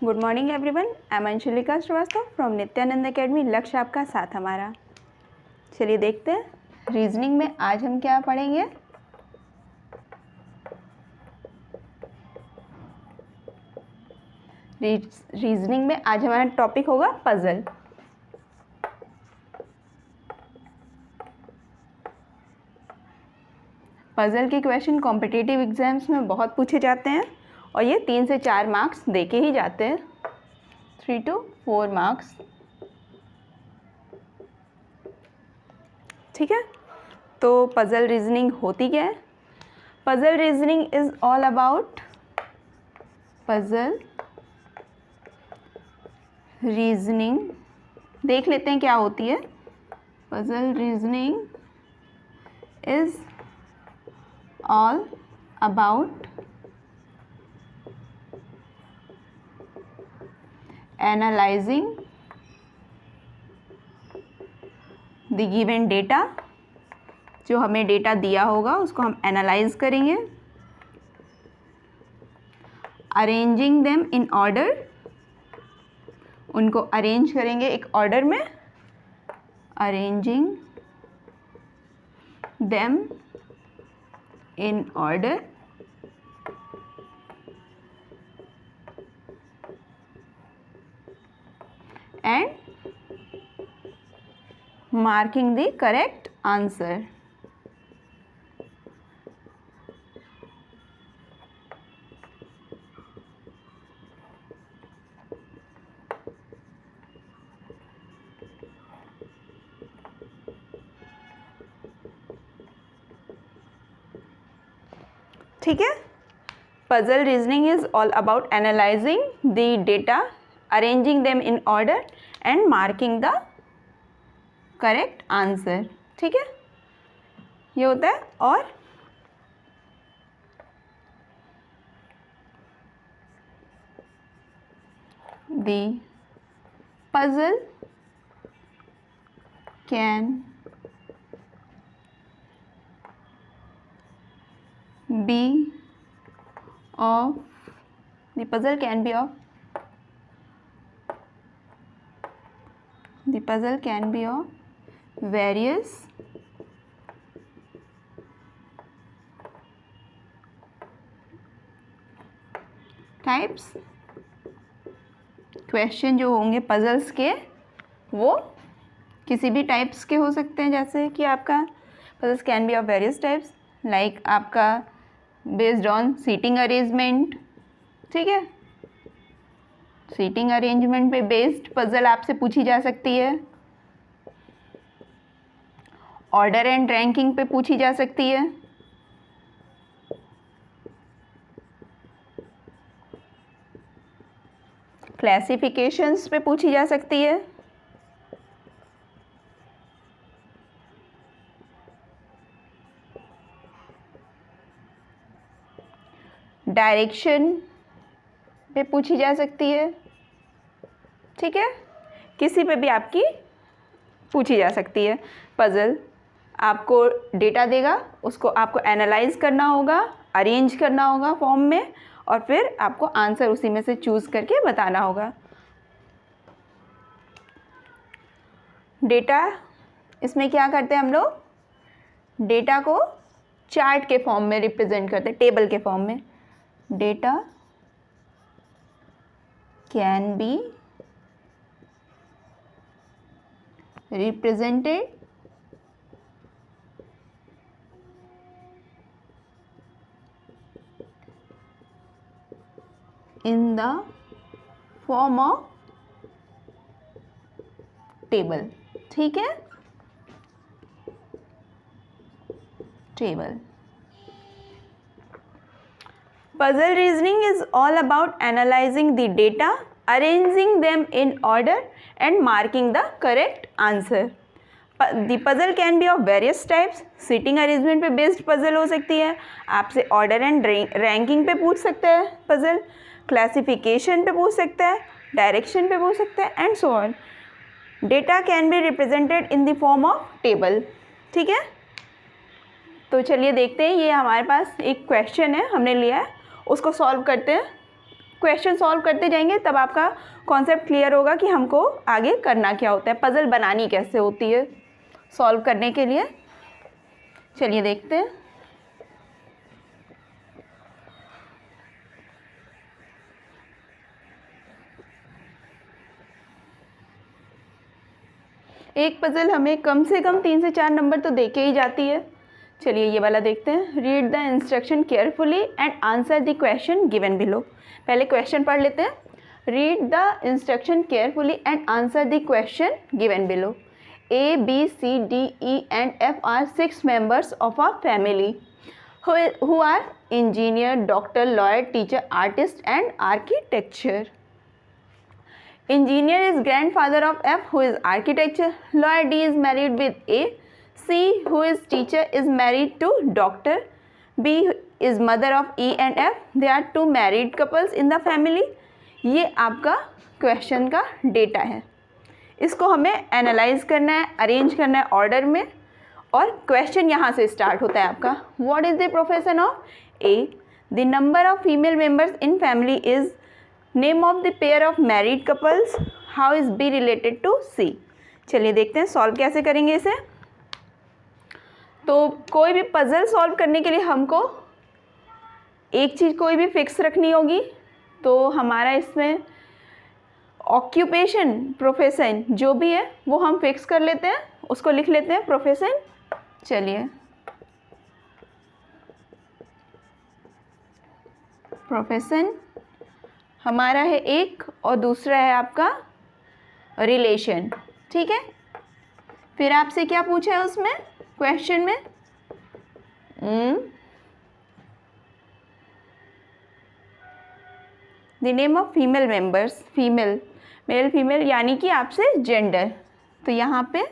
Good morning everyone, I am Anshulika Srivastava from Nityanand academy. लक्ष्य आपका साथ हमारा। चलिए देखते हैं रीजनिंग में आज हम क्या पढ़ेंगे। रीजनिंग में आज हमारा टॉपिक होगा पजल। पजल के क्वेश्चन कॉम्पिटिटिव एग्जाम्स में बहुत पूछे जाते हैं और ये 3 से 4 मार्क्स देके ही जाते हैं, 3 to 4 मार्क्स। ठीक है, तो पजल रीजनिंग होती क्या है? Puzzle reasoning is all about puzzle reasoning. देख लेते हैं क्या होती है। Puzzle reasoning is all about analysing the given data. जो हमें डेटा दिया होगा उसको हम एनालाइज करेंगे। अरेंजिंग देम इन ऑर्डर, उनको अरेंज करेंगे एक ऑर्डर में। Arranging them in order and marking the correct answer. ठीक है, puzzle reasoning is all about analysing the data, arranging them in order and marking the correct answer. ठीक है, ये होता है। और the puzzle can be of the puzzle can be of various types। Question जो होंगे पजल्स के वो किसी भी टाइप्स के हो सकते हैं, जैसे कि आपका puzzles can be of various types, like आपका बेस्ड ऑन सीटिंग अरेंजमेंट। ठीक है, सीटिंग अरेंजमेंट पे बेस्ड पजल आपसे पूछी जा सकती है। ऑर्डर एंड रैंकिंग पे पूछी जा सकती है। क्लासिफिकेशंस पे पूछी जा सकती है। डायरेक्शन पे पूछी जा सकती है। ठीक है, किसी पे भी आपकी पूछी जा सकती है। पजल आपको डेटा देगा, उसको आपको एनालाइज करना होगा, अरेंज करना होगा फॉर्म में, और फिर आपको आंसर उसी में से चूज़ करके बताना होगा। डेटा इसमें क्या करते हैं हम लोग? डेटा को चार्ट के फॉर्म में रिप्रेजेंट करते हैं, टेबल के फॉर्म में। Data can be represented in the form of table। ठीक है, table. Puzzle reasoning is all about analyzing the data, arranging them in order and marking the correct answer। The puzzle can be of various types। Seating arrangement पे based puzzle हो सकती है, आपसे order and ranking पे पूछ सकता है puzzle, classification पे पूछ सकता है, डायरेक्शन पे पूछ सकता है, and so on. Data can be represented in the form of table. ठीक है, तो चलिए देखते हैं। ये हमारे पास एक क्वेश्चन है, हमने लिया है, उसको सॉल्व करते हैं। क्वेश्चन सॉल्व करते जाएंगे तब आपका कॉन्सेप्ट क्लियर होगा कि हमको आगे करना क्या होता है, पज़ल बनानी कैसे होती है सॉल्व करने के लिए। चलिए देखते हैं। एक पज़ल हमें कम से कम 3 से 4 नंबर तो दे के ही जाती है। चलिए ये वाला देखते हैं। Read the instruction carefully and answer the question given below. पहले क्वेश्चन पढ़ लेते हैं। Read the instruction carefully and answer the question given below. A, B, C, D, E and F are 6 members of a family who are engineer, doctor, lawyer, teacher, artist and architecture. Engineer is grandfather of F, who is architecture. Lawyer D is married with A. C, who is teacher, is married to doctor. B is mother of E and F. They are 2 married couples in the family. ये आपका question का data है। इसको हमें analyse करना है, arrange करना है ऑर्डर में, और क्वेश्चन यहाँ से स्टार्ट होता है आपका। What is the profession of A? The number of female members in family is name of the pair of married couples. How is B related to C? चलिए देखते हैं सॉल्व कैसे करेंगे इसे। तो कोई भी पज़ल सॉल्व करने के लिए हमको एक चीज़ कोई भी फिक्स रखनी होगी। तो हमारा इसमें ऑक्यूपेशन, प्रोफेशन जो भी है वो हम फिक्स कर लेते हैं, उसको लिख लेते हैं प्रोफेशन। चलिए प्रोफेशन हमारा है एक, और दूसरा है आपका रिलेशन। ठीक है, फिर आपसे क्या पूछा है उसमें क्वेश्चन में? The name of female members, female, male female यानी कि आपसे जेंडर। तो यहाँ पे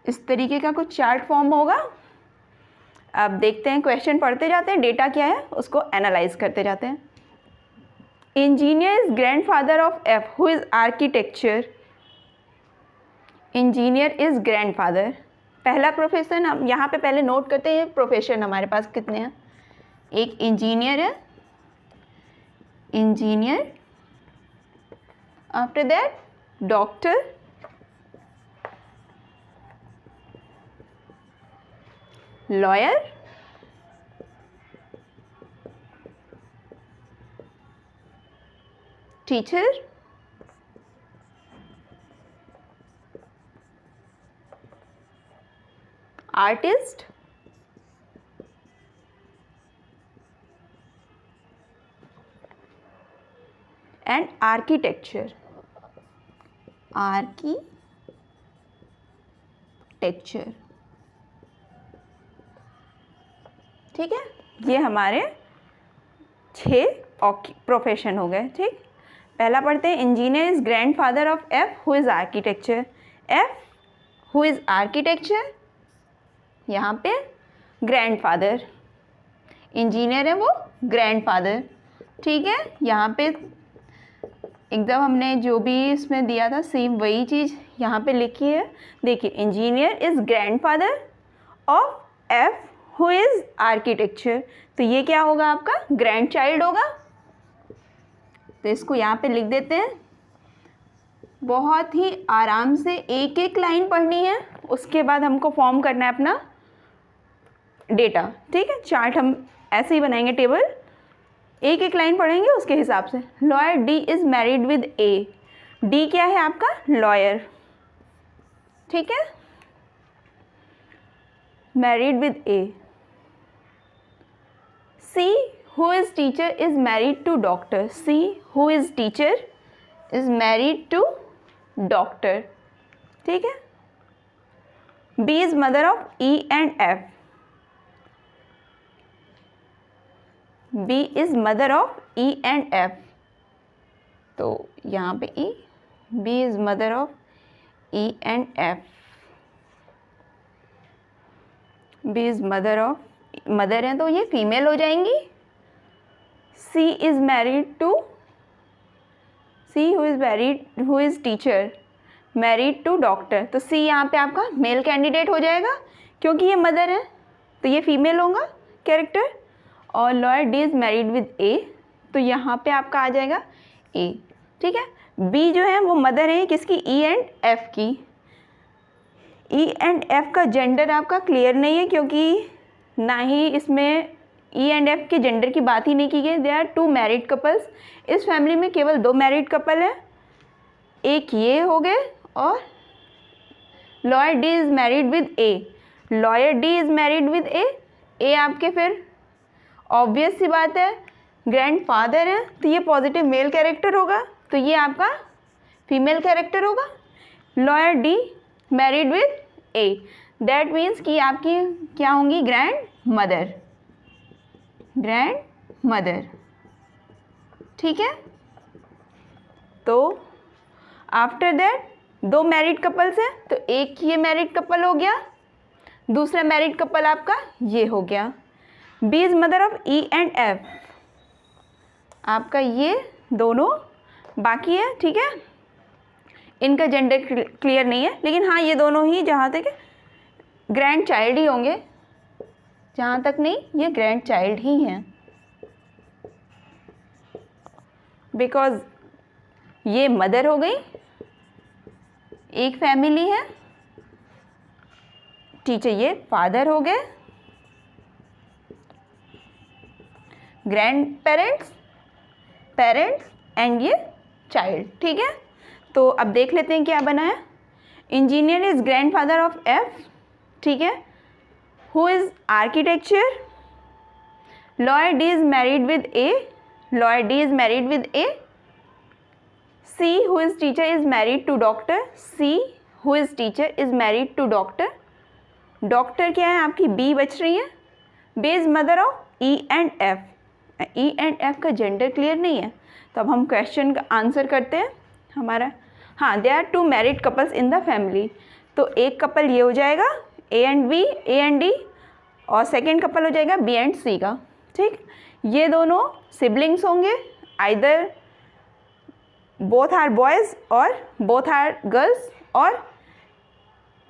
इस तरीके का कुछ चार्ट फॉर्म होगा। अब देखते हैं, क्वेश्चन पढ़ते जाते हैं, डेटा क्या है उसको एनालाइज करते जाते हैं। Engineer is grandfather of F, who is architecture. Engineer is grandfather, पहला प्रोफेशन हम यहाँ पे पहले नोट करते हैं। प्रोफेशन हमारे पास कितने हैं? एक इंजीनियर है, engineer, after that doctor, lawyer, teacher, artist, and architecture. Architecture, ठीक है, ये हमारे 6 प्रोफेशन हो गए। ठीक, पहला पढ़ते हैं। Engineer is grandfather of F, who is architecture. F who is architecture, यहाँ पे ग्रैंडफादर, इंजीनियर है वो ग्रैंडफादर। ठीक है, यहाँ पे एकदम हमने जो भी इसमें दिया था सेम वही चीज़ यहाँ पे लिखी है। देखिए, engineer is grandfather of F, who is architecture. तो ये क्या होगा? आपका ग्रैंड चाइल्ड होगा। तो इसको यहाँ पे लिख देते हैं। बहुत ही आराम से एक एक लाइन पढ़नी है, उसके बाद हमको फॉर्म करना है अपना डेटा। ठीक है, चार्ट हम ऐसे ही बनाएंगे, टेबल एक एक लाइन पढ़ेंगे उसके हिसाब से। Lawyer D is married with A. D क्या है आपका? लॉयर। ठीक है, married with A. C who is teacher is married to doctor. C who is teacher is married to doctor. ठीक है, B is mother of E and F. B is mother of E and F। तो यहाँ पे E, B is mother of E and F। B is mother of, mother है तो ये female हो जाएंगी। C is married to, C who is married, who is teacher, married to doctor। तो C यहाँ पे आपका मेल कैंडिडेट हो जाएगा, क्योंकि ये मदर है तो ये फीमेल होगा कैरेक्टर। और lawyer D is married with A. तो यहाँ पे आपका आ जाएगा ए, ठीक है। बी जो है वो मदर है किसकी, ई एंड एफ की। ई एंड एफ का जेंडर आपका क्लियर नहीं है, क्योंकि ना ही इसमें ई एंड एफ के जेंडर की बात ही नहीं की गई। They are 2 married couples. इस फैमिली में केवल 2 मैरिड कपल हैं, एक ये हो गए और lawyer D is married with A. Lawyer D is married with A आपके फिर ऑब्वियस सी बात है ग्रैंडफादर है, तो ये पॉजिटिव मेल कैरेक्टर होगा, तो ये आपका फीमेल कैरेक्टर होगा। Lawyer D married with A, that means कि आपकी क्या होंगी, ग्रैंड मदर, ग्रैंड मदर, ठीक है। तो आफ्टर दैट 2 मैरिड कपल्स हैं, तो एक ये मैरिड कपल हो गया, दूसरा मैरिड कपल आपका ये हो गया। B is mother of E and F, आपका ये दोनों बाकी है, ठीक है। इनका जेंडर क्लियर नहीं है, लेकिन हाँ ये दोनों ही जहाँ तक ग्रैंड चाइल्ड ही होंगे, जहाँ तक नहीं ये ग्रैंड चाइल्ड ही हैं, बिकॉज ये मदर हो गई, एक फैमिली है, टीचर ये फादर हो गए, ग्रैंड पेरेंट्स, पेरेंट्स एंड ये चाइल्ड, ठीक है। तो अब देख लेते हैं क्या बना है। Engineer is grandfather of F, ठीक है। Who is architecture, lawyer D is married with A, lawyer D is married with A. C who is teacher is married to doctor, C who is teacher is married to doctor. Doctor क्या है आपकी, B बच रही है। B is mother of E and F, E and F का gender clear नहीं है, तो अब हम क्वेश्चन का आंसर करते हैं हमारा। हाँ, they are 2 married couples in the family, तो एक कपल ये हो जाएगा A and B, A and D, और सेकेंड कपल हो जाएगा बी एंड सी का, ठीक। ये दोनों सिबलिंग्स होंगे, आइदर बोथ आर बॉयज़ और बोथ आर गर्ल्स, और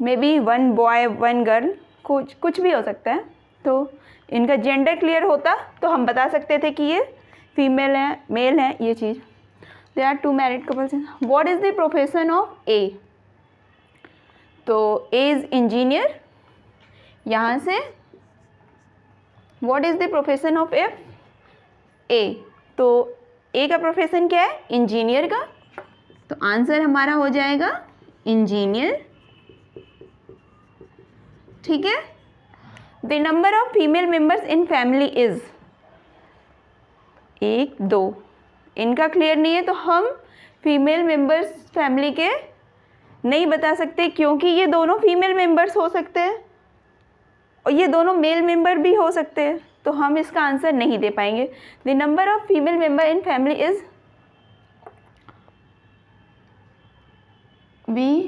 मे बी 1 बॉय 1 गर्ल, कुछ भी हो सकता है। तो इनका जेंडर क्लियर होता तो हम बता सकते थे कि ये फीमेल है, मेल है, ये चीज़। They are 2 married couples. What is the profession of A, तो ए इज़ इंजीनियर, यहाँ से what is the profession of F, A, तो ए का प्रोफेशन क्या है, इंजीनियर का, तो आंसर हमारा हो जाएगा इंजीनियर, ठीक है। The number of female members in family is 1 2, इनका क्लियर नहीं है, तो हम फीमेल मेंबर्स फैमिली के नहीं बता सकते, क्योंकि ये दोनों फीमेल मेंबर्स हो सकते हैं और ये दोनों मेल मेंबर भी हो सकते हैं, तो हम इसका आंसर नहीं दे पाएंगे। The number of female member in family is, we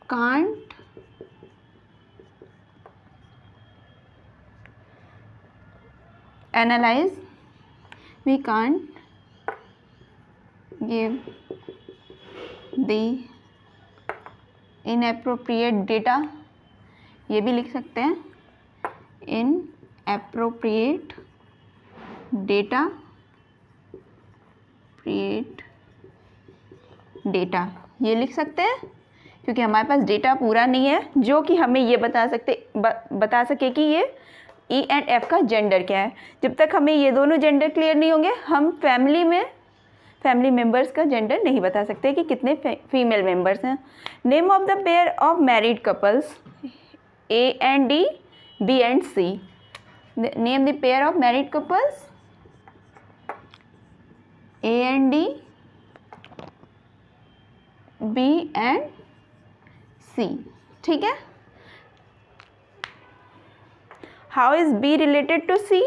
can't analyze, we can't give the inappropriate data, ये भी लिख सकते हैं inappropriate data, डेटा ये लिख सकते हैं, क्योंकि हमारे पास डेटा पूरा नहीं है जो कि हमें ये बता सके कि ये ई एंड एफ का जेंडर क्या है। जब तक हमें ये दोनों जेंडर क्लियर नहीं होंगे, हम फैमिली मेंबर्स का जेंडर नहीं बता सकते कि कितने फीमेल मेंबर्स हैं। Name of the pair of married couples, A and D, B and C. Name the pair of married couples, A and D, B and C, ठीक है। How is B related to C?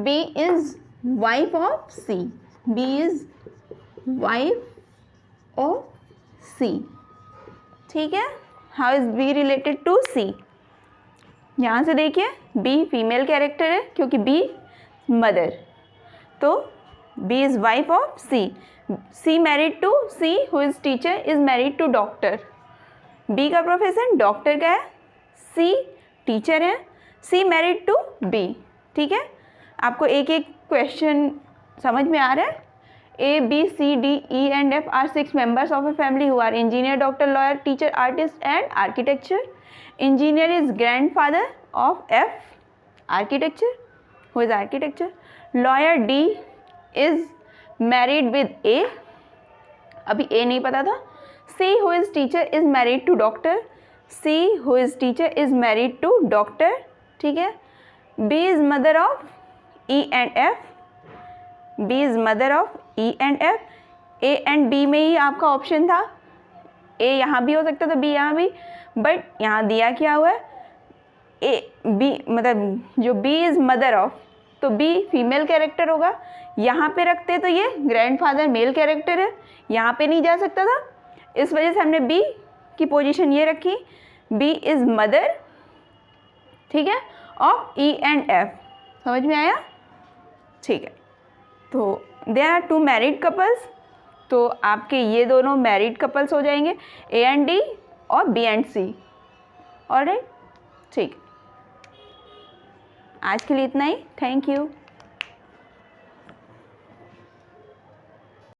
B is wife of C. B is wife of C. ठीक है। How is B related to C? यहाँ से देखिए B female character है क्योंकि B mother, तो B is wife of C. C married to C who is teacher is married to doctor. B का profession doctor का है, सी टीचर है, सी मैरिड टू बी, ठीक है। आपको एक एक क्वेश्चन समझ में आ रहा है? A, B, C, D, E and F are 6 members of a family who are engineer, doctor, lawyer, teacher, artist and architecture. Engineer is grandfather of F, architecture. Who is architecture? Lawyer D is married with A. अभी A नहीं पता था. C, who is teacher, is married to doctor. C, who is teacher, is married to doctor. ठीक है. B is mother of E and F. B is mother of E and F. A and B में ही आपका option था. A यहाँ भी हो सकता था, B यहाँ भी, बट यहाँ दिया क्या हुआ है? A B मतलब जो B is mother of, तो B फीमेल कैरेक्टर होगा. यहाँ पे रखते तो ये ग्रैंडफादर मेल कैरेक्टर है, यहाँ पे नहीं जा सकता था. इस वजह से हमने B की पोजीशन ये रखी. B is मदर, ठीक है, ऑफ E and F. समझ में आया? ठीक है. तो देयर आर 2 मैरिड कपल्स, तो आपके ये दोनों मैरिड कपल्स हो जाएंगे, A एंड D और B एंड C. ऑलराइट, ठीक. आज के लिए इतना ही. Thank you.